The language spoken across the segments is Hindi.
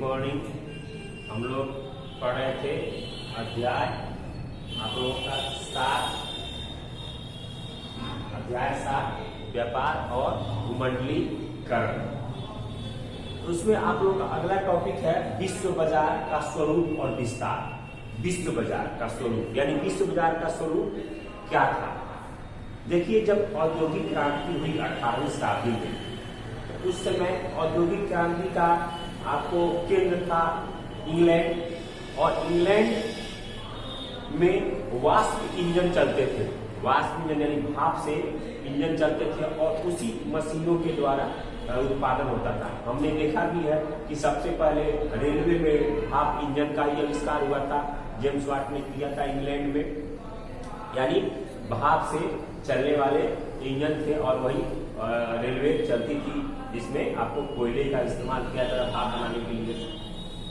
मॉर्निंग। हम लोग पढ़ रहे थे अध्याय आप लोगों का 7 व्यापार और भूमंडलीकरण। तो उसमें आप लोगों का अगला टॉपिक है विश्व बाजार का स्वरूप और विस्तार। विश्व बाजार का स्वरूप यानी विश्व बाजार का स्वरूप क्या था। देखिए, जब औद्योगिक क्रांति हुई 18वीं शताब्दी में, तो उस समय औद्योगिक क्रांति का आपको केंद्र था इंग्लैंड, और इंग्लैंड में वाष्प इंजन चलते थे। वाष्प इंजन यानी भाप से इंजन चलते थे और उसी मशीनों के द्वारा उत्पादन होता था। हमने देखा भी है कि सबसे पहले रेलवे में भाप इंजन का ही आविष्कार हुआ था, जेम्स वाट ने किया था इंग्लैंड में। यानी भाप से चलने वाले इंजन थे और वही रेलवे चलती थी, जिसमें आपको कोयले का इस्तेमाल किया जाता था भाप बनाने के लिए।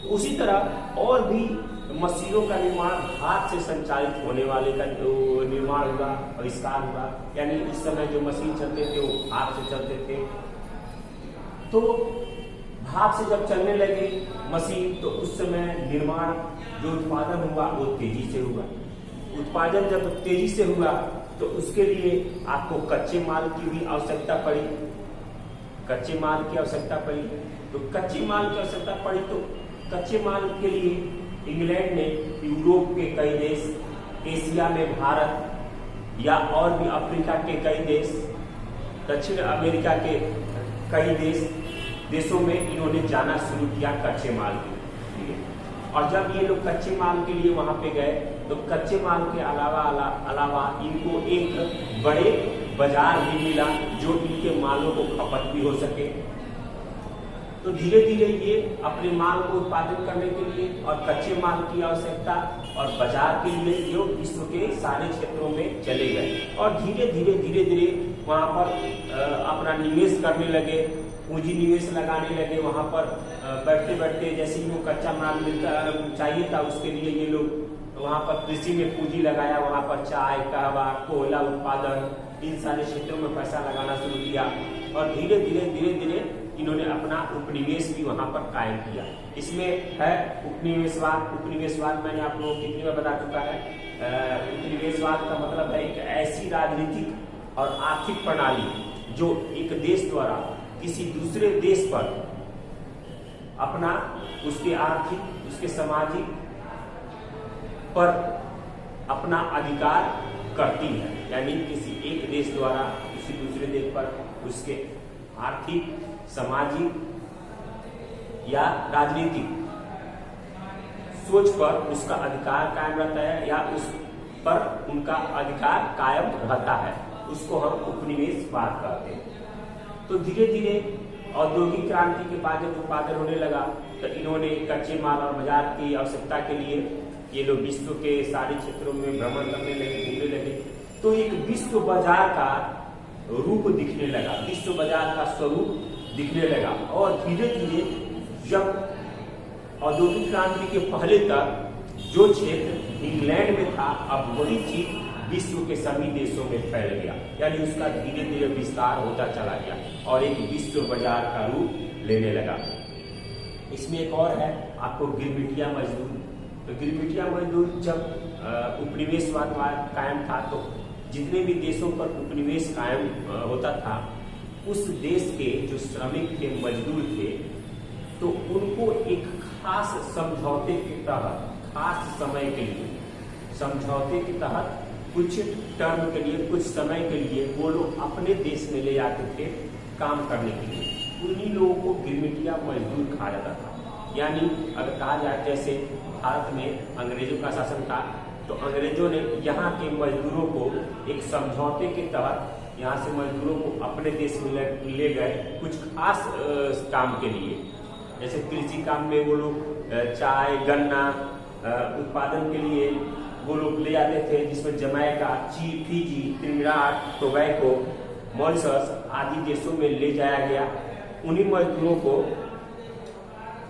उसी तरह और भी मशीनों का निर्माण हाथ से संचालित होने वाले का जो निर्माण हुआ, आविष्कार हुआ। यानी उस समय जो मशीन चलते थे वो हाथ से चलते थे। तो भाप से जब चलने लगे मशीन, तो उस समय निर्माण जो उत्पादन हुआ वो तेजी से हुआ। उत्पादन जब तेजी से हुआ तो उसके लिए आपको कच्चे माल की भी आवश्यकता पड़ी। कच्चे माल की आवश्यकता पड़ी तो कच्चे माल की आवश्यकता पड़ी तो कच्चे माल के लिए इंग्लैंड ने यूरोप के कई देश, एशिया में भारत या और भी अफ्रीका के कई देश, दक्षिण अमेरिका के कई देशों में इन्होंने जाना शुरू किया कच्चे माल के लिए। और जब ये लोग कच्चे माल के लिए वहां पे गए तो कच्चे माल के अलावा इनको एक बड़े बाजार भी मिला जो इनके मालों को खपत भी हो सके। तो धीरे धीरे ये अपने माल को उत्पादन करने के लिए और कच्चे माल की आवश्यकता और बाजार के लिए ये विश्व के सारे क्षेत्रों में चले गए और धीरे धीरे वहां पर अपना निवेश करने लगे, पूंजी निवेश लगाने लगे। वहां पर बैठते जैसे इनको कच्चा माल मिलता चाहिए था, उसके लिए ये लोग वहां पर कृषि में पूंजी लगाया। वहां पर चाय, कहवा, कोयला उत्पादन, इन सारे क्षेत्रों में पैसा लगाना शुरू किया और धीरे धीरे इन्होंने अपना उपनिवेश भी वहां पर कायम किया। इसमें है उपनिवेशवाद। उपनिवेशवाद मैंने आप लोगों को कितनी बार बता चुका है। उपनिवेशवाद का मतलब है एक ऐसी राजनीतिक और आर्थिक प्रणाली जो एक देश द्वारा किसी दूसरे देश पर अपना उसके आर्थिक, उसके सामाजिक पर अपना अधिकार करती है। यानी किसी एक देश द्वारा किसी दूसरे देश पर उसके आर्थिक, सामाजिक या राजनीतिक सोच पर उसका अधिकार कायम रहता है या उस पर उनका अधिकार कायम रहता है, उसको हम उपनिवेशवाद कहते हैं। तो धीरे धीरे औद्योगिक क्रांति के बाद जब उत्पादन होने लगा तो इन्होंने कच्चे माल और बाजार की आवश्यकता के लिए ये लोग विश्व के सारे क्षेत्रों में भ्रमण करने लगे, घूमने लगे। तो एक विश्व बाजार का रूप दिखने लगा, विश्व बाजार का स्वरूप दिखने लगा। और धीरे धीरे जब औद्योगिक क्रांति के पहले तक जो क्षेत्र इंग्लैंड में था, अब वही चीज विश्व के सभी देशों में फैल गया। यानी उसका धीरे धीरे विस्तार होता चला गया और एक विश्व बाजार का रूप लेने लगा। इसमें एक और है आपको गिरमिटिया मजदूर। तो गिरमिटिया मजदूर जब उपनिवेशवाद कायम था तो जितने भी देशों पर उपनिवेश कायम होता था, उस देश के जो श्रमिक थे, मजदूर थे, तो उनको एक खास समझौते के तहत, खास समय के लिए, समझौते के तहत कुछ टर्म के लिए, कुछ समय के लिए वो लोग अपने देश में ले जाते थे काम करने के लिए। उन्हीं लोगों को गिरमिटिया मजदूर कहा जाता था। यानी अगर कहा जाए जैसे भारत में अंग्रेजों का शासन था तो अंग्रेजों ने यहाँ के मजदूरों को एक समझौते के तहत यहाँ से मजदूरों को अपने देश में ले गए कुछ खास काम के लिए। जैसे कृषि काम में वो लोग चाय, गन्ना उत्पादन के लिए वो लोग ले जाते थे, जिसमें Jamaica, Fiji, Trinidad, tobacco, Mauritius आदि देशों में ले जाया गया। उन्हीं मजदूरों को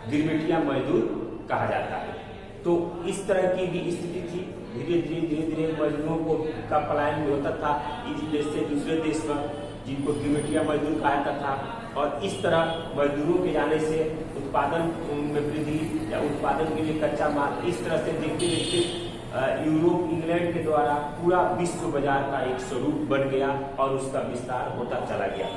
गिरमिटिया मजदूर कहा जाता है। तो इस तरह की भी स्थिति थी। धीरे धीरे मजदूरों को का पलायन भी होता था इस देश से दूसरे देश पर, जिनको गिरमिटिया मजदूर कहा जाता था। और इस तरह मजदूरों के जाने से उत्पादन में वृद्धि या उत्पादन के लिए कच्चा माल, इस तरह से देखते देखते यूरोप इंग्लैंड के द्वारा पूरा विश्व बाजार का एक स्वरूप बन गया और उसका विस्तार होता चला गया।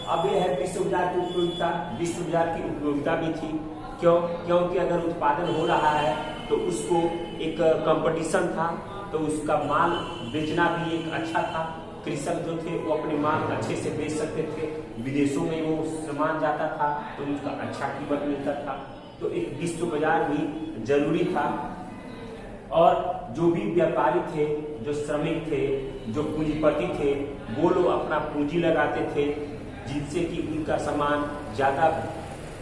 अब यह है विश्व बाजार की उपयोगिता। विश्व बाजार की उपयोगिता भी थी, क्योंकि अगर उत्पादन हो रहा है तो उसको एक कंपटीशन था, तो उसका माल बेचना भी एक अच्छा था। कृषक जो थे वो अपने माल अच्छे से बेच सकते थे, विदेशों में वो सामान जाता था तो उसका अच्छा कीमत मिलता था। तो एक विश्व बाजार भी जरूरी था। और जो भी व्यापारी थे, जो श्रमिक थे, जो पूंजीपति थे, वो लोग अपना पूंजी लगाते थे जिनसे कि उनका सामान ज्यादा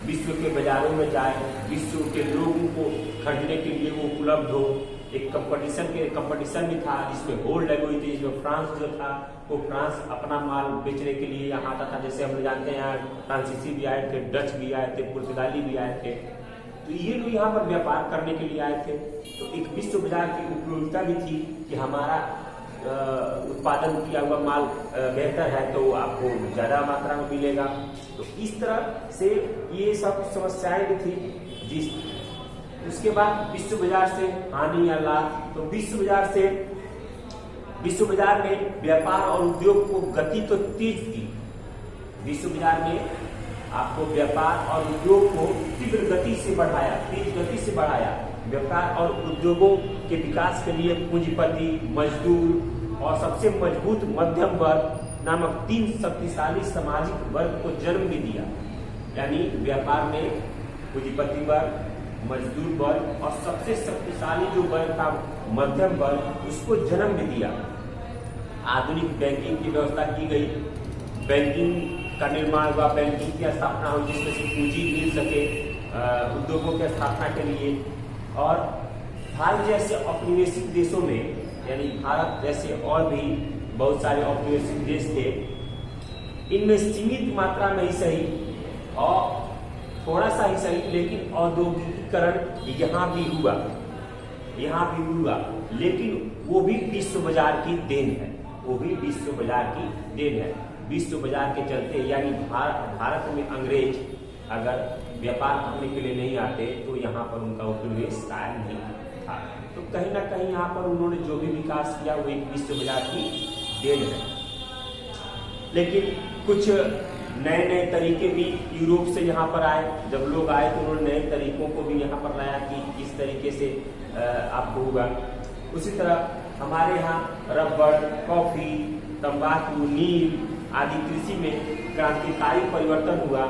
विश्व के बाजारों में जाए, विश्व के लोगों को खरीदने के लिए वो उपलब्ध हो। एक कंपटीशन भी था जिसमें होड़ लगी हुई थी, जिसमें फ्रांस जो था वो फ्रांस अपना माल बेचने के लिए यहाँ आता था। जैसे हम लोग जानते हैं यहाँ फ्रांसीसी भी आए थे, डच भी आए थे, पुर्तगाली भी आए थे, तो ये लोग यहाँ पर व्यापार करने के लिए आए थे। तो एक विश्व बाजार की उपयोगिता भी थी कि हमारा उत्पादन किया हुआ माल बेहतर है तो आपको ज्यादा मात्रा में मिलेगा। तो इस तरह से ये सब समस्याएं भी थी। उसके बाद विश्व बाजार से हानि या लाभ। तो विश्व बाजार में व्यापार और उद्योग को गति तो तेज थी। विश्व बाजार में आपको व्यापार और उद्योग को तीव्र गति से बढ़ाया, तेज गति से बढ़ाया। व्यापार और उद्योगों के विकास के लिए पूंजीपति, मजदूर और सबसे मजबूत मध्यम वर्ग नामक 3 शक्तिशाली सामाजिक वर्ग को जन्म भी दिया। यानी व्यापार में पूंजीपति वर्ग, मजदूर वर्ग और सबसे शक्तिशाली जो वर्ग था मध्यम वर्ग, उसको जन्म भी दिया। आधुनिक बैंकिंग की व्यवस्था की गई, बैंकिंग का निर्माण हुआ, बैंकिंग की स्थापना हुई जिसमें से पूंजी मिल सके उद्योगों की स्थापना के लिए। और भारत जैसे औपनिवेशिक देशों में, यानी भारत जैसे और भी बहुत सारे औपनिवेशिक देश थे, इनमें सीमित मात्रा में ही सही और थोड़ा सा ही सही, लेकिन औद्योगिकीकरण यहाँ भी हुआ, लेकिन वो भी विश्व बाजार की देन है। विश्व बाजार के चलते, यानी भारत में अंग्रेज अगर व्यापार करने के लिए नहीं आते तो यहाँ पर उनका उपनिवेश कायम नहीं था। तो कहीं ना कहीं यहाँ पर उन्होंने जो भी विकास किया वो एक विश्व बाजार की देन है। लेकिन कुछ नए नए तरीके भी यूरोप से यहाँ पर आए। जब लोग आए तो उन्होंने नए तरीकों को भी यहाँ पर लाया कि किस तरीके से आपको होगा। उसी तरह हमारे यहाँ रबड़, कॉफी, तंबाकू, नील आदि कृषि में क्रांतिकारी परिवर्तन हुआ,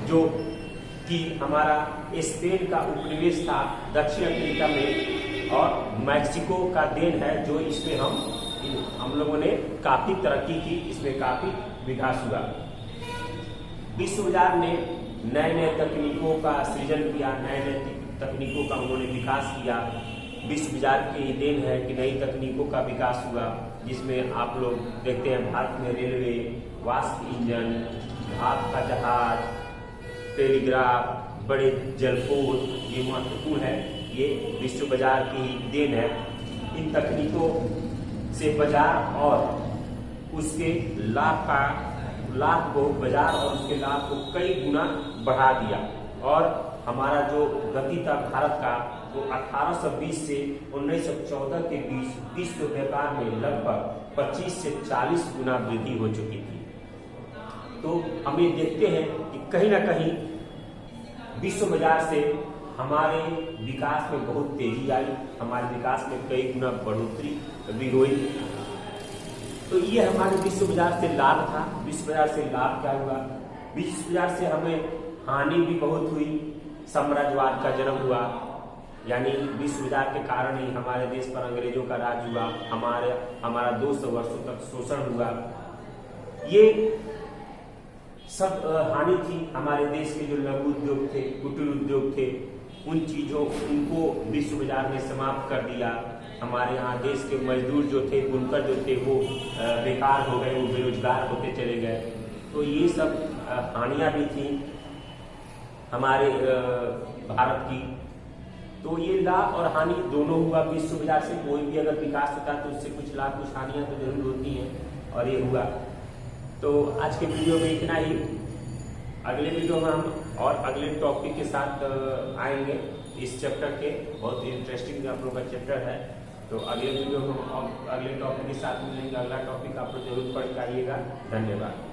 जो कि हमारा स्पेन का उपनिवेश था दक्षिण अफ्रीका में और मैक्सिको का देन है, जो इसमें हम लोगों ने काफी तरक्की की, इसमें काफी विकास हुआ। विश्व बाजार ने नए नए तकनीकों का सृजन किया, नए नए तकनीकों का उन्होंने विकास किया। विश्व बाजार की देन है कि नई तकनीकों का विकास हुआ, जिसमें आप लोग देखते हैं भारत में रेलवे, वाष्प इंजन, भाप का जहाज, टेलीग्राफ, बड़े जलपोत, ये महत्वपूर्ण है। ये विश्व बाजार की देन है। इन तकनीकों से बाजार और उसके लाभ को बाजार और उसके लाभ को कई गुना बढ़ा दिया। और हमारा जो गति था भारत का, वो 1820 से 1914 के बीच विश्व व्यापार में लगभग 25 से 40 गुना वृद्धि हो चुकी थी। तो हम ये देखते हैं कि कहीं ना कहीं विश्व बाजार से हमारे विकास में बहुत तेजी आई, हमारे विकास में कई गुना बढ़ोतरी भी हुई। तो ये हमारे विश्व बाजार से लाभ था। विश्व बाजार से लाभ क्या हुआ? विश्व बाजार से हमें हानि भी बहुत हुई। साम्राज्यवाद का जन्म हुआ, यानी विश्व बाजार के कारण ही हमारे देश पर अंग्रेजों का राज हुआ, हमारा 200 वर्षों तक शोषण हुआ। ये सब हानि थी। हमारे देश के जो लघु उद्योग थे, कुटीर उद्योग थे, उन चीजों उनको विश्व बाजार ने समाप्त कर दिया। हमारे यहाँ देश के मजदूर जो थे, बुनकर जो थे, वो बेकार हो गए, वो बेरोजगार होते चले गए। तो ये सब हानियां भी थी हमारे भारत की। तो ये लाभ और हानि दोनों हुआ विश्व बाजार से। कोई भी अगर विकास होता है तो उससे कुछ लाभ कुछ हानियां तो जरूर होती हैं, और ये हुआ। तो आज के वीडियो में इतना ही। अगले वीडियो में हम और अगले टॉपिक के साथ आएंगे। इस चैप्टर के बहुत इंटरेस्टिंग आप लोग का चैप्टर है। तो अगले वीडियो में हम अगले टॉपिक के साथ मिलेंगे। अगला टॉपिक आप लोग जरूर पढ़ के आइएगा। धन्यवाद।